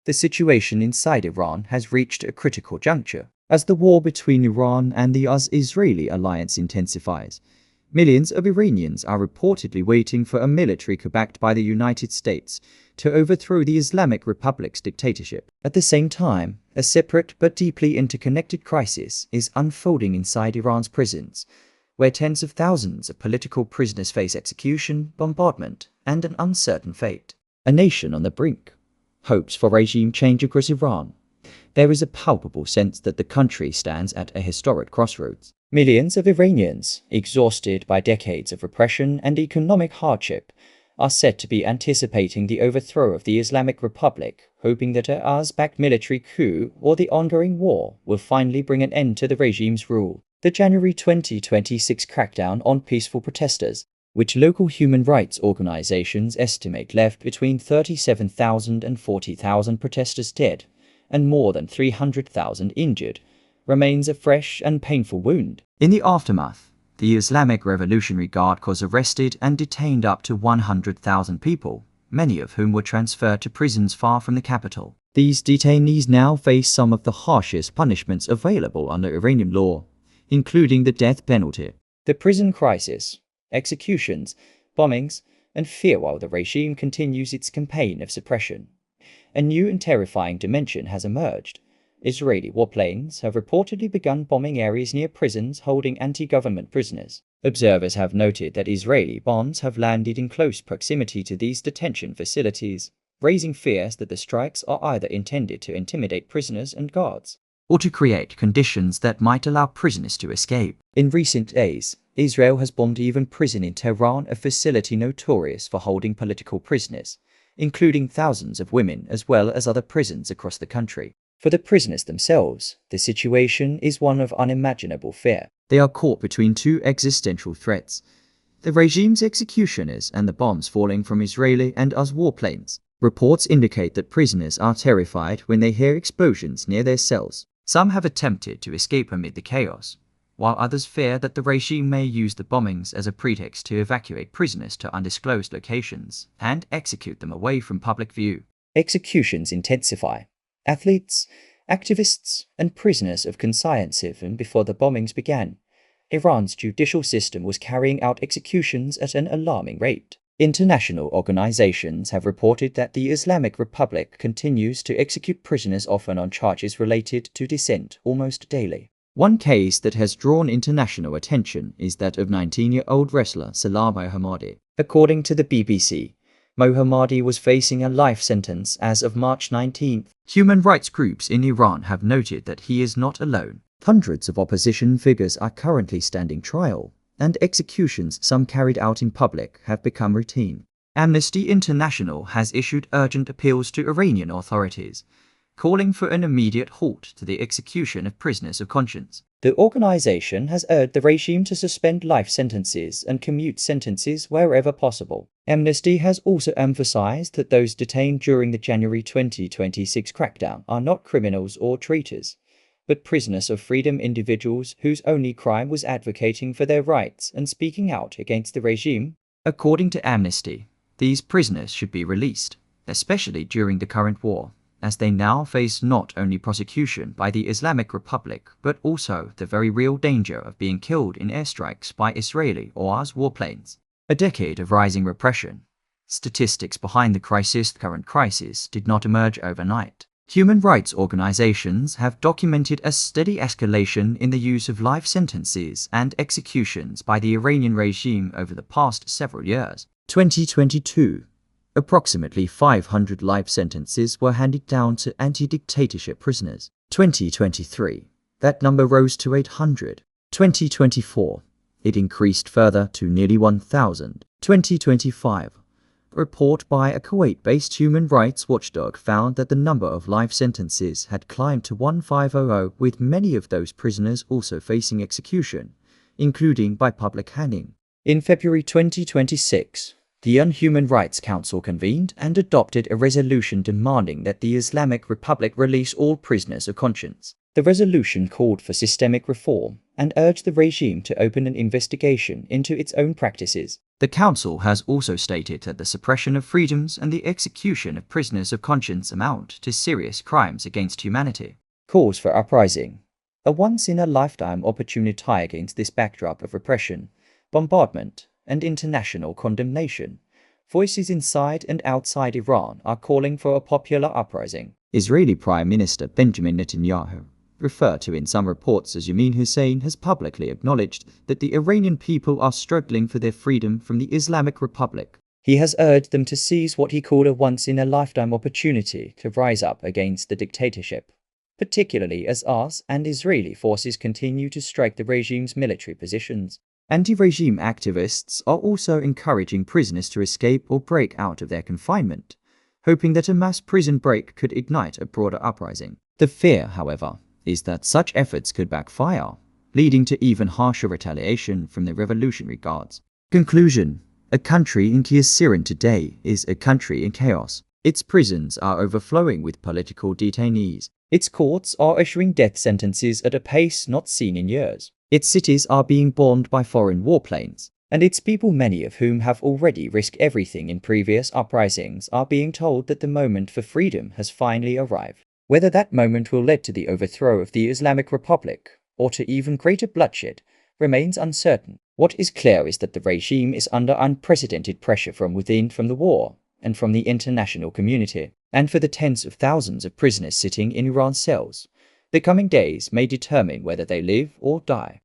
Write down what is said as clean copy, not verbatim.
the situation inside Iran has reached a critical juncture. As the war between Iran and the US-Israeli alliance intensifies, millions of Iranians are reportedly waiting for a military coup backed by the United States to overthrow the Islamic Republic's dictatorship. At the same time, a separate but deeply interconnected crisis is unfolding inside Iran's prisons, where tens of thousands of political prisoners face execution, bombardment, and an uncertain fate. A nation on the brink. Hopes for regime change across Iran. There is a palpable sense that the country stands at a historic crossroads. Millions of Iranians, exhausted by decades of repression and economic hardship, are said to be anticipating the overthrow of the Islamic Republic, hoping that a US-backed military coup or the ongoing war will finally bring an end to the regime's rule. The January 2026 crackdown on peaceful protesters, which local human rights organizations estimate left between 37,000 and 40,000 protesters dead and more than 300,000 injured, remains a fresh and painful wound. In the aftermath, the Islamic Revolutionary Guard Corps arrested and detained up to 100,000 people, many of whom were transferred to prisons far from the capital. These detainees now face some of the harshest punishments available under Iranian law, including the death penalty. The prison crisis, executions, bombings, and fear while the regime continues its campaign of suppression. A new and terrifying dimension has emerged. Israeli warplanes have reportedly begun bombing areas near prisons holding anti-government prisoners. Observers have noted that Israeli bombs have landed in close proximity to these detention facilities, raising fears that the strikes are either intended to intimidate prisoners and guards, or to create conditions that might allow prisoners to escape. In recent days, Israel has bombed even prison in Tehran, a facility notorious for holding political prisoners, including thousands of women as well as other prisons across the country. For the prisoners themselves, the situation is one of unimaginable fear. They are caught between two existential threats: the regime's executioners and the bombs falling from Israeli and US warplanes. Reports indicate that prisoners are terrified when they hear explosions near their cells. Some have attempted to escape amid the chaos, while others fear that the regime may use the bombings as a pretext to evacuate prisoners to undisclosed locations and execute them away from public view. Executions intensify. Athletes, activists, and prisoners of conscience even before the bombings began. Iran's judicial system was carrying out executions at an alarming rate. International organizations have reported that the Islamic Republic continues to execute prisoners often on charges related to dissent almost daily. One case that has drawn international attention is that of 19-year-old wrestler Salah Mohammadi. According to the BBC, Mohammadi was facing a life sentence as of March 19th. Human rights groups in Iran have noted that he is not alone. Hundreds of opposition figures are currently standing trial, and executions, some carried out in public, have become routine. Amnesty International has issued urgent appeals to Iranian authorities, calling for an immediate halt to the execution of prisoners of conscience. The organization has urged the regime to suspend life sentences and commute sentences wherever possible. Amnesty has also emphasized that those detained during the January 2026 crackdown are not criminals or traitors, but prisoners of freedom, individuals whose only crime was advocating for their rights and speaking out against the regime. According to Amnesty, these prisoners should be released, especially during the current war, as they now face not only prosecution by the Islamic Republic, but also the very real danger of being killed in airstrikes by Israeli or US warplanes. A decade of rising repression. Statistics behind the current crisis did not emerge overnight. Human rights organizations have documented a steady escalation in the use of life sentences and executions by the Iranian regime over the past several years. 2022. Approximately 500 life sentences were handed down to anti-dictatorship prisoners. 2023. That number rose to 800. 2024. It increased further to nearly 1,000. 2025. A report by a Kuwait-based human rights watchdog found that the number of life sentences had climbed to 1,500, with many of those prisoners also facing execution, including by public hanging. In February 2026, the UN Human Rights Council convened and adopted a resolution demanding that the Islamic Republic release all prisoners of conscience. The resolution called for systemic reform, and urged the regime to open an investigation into its own practices. The Council has also stated that the suppression of freedoms and the execution of prisoners of conscience amount to serious crimes against humanity. Calls for uprising. A once-in-a-lifetime opportunity against this backdrop of repression, bombardment, and international condemnation. Voices inside and outside Iran are calling for a popular uprising. Israeli Prime Minister Benjamin Netanyahu, referred to in some reports as Yamin Hussein, has publicly acknowledged that the Iranian people are struggling for their freedom from the Islamic Republic. He has urged them to seize what he called a once-in-a-lifetime opportunity to rise up against the dictatorship, particularly as US and Israeli forces continue to strike the regime's military positions. Anti-regime activists are also encouraging prisoners to escape or break out of their confinement, hoping that a mass prison break could ignite a broader uprising. The fear, however, is that such efforts could backfire, leading to even harsher retaliation from the Revolutionary Guards. Conclusion: a country in chaos. Iran today is a country in chaos. Its prisons are overflowing with political detainees. Its courts are issuing death sentences at a pace not seen in years. Its cities are being bombed by foreign warplanes, and its people, many of whom have already risked everything in previous uprisings, are being told that the moment for freedom has finally arrived. Whether that moment will lead to the overthrow of the Islamic Republic, or to even greater bloodshed, remains uncertain. What is clear is that the regime is under unprecedented pressure from within, from the war, and from the international community, and for the tens of thousands of prisoners sitting in Iran's cells. The coming days may determine whether they live or die.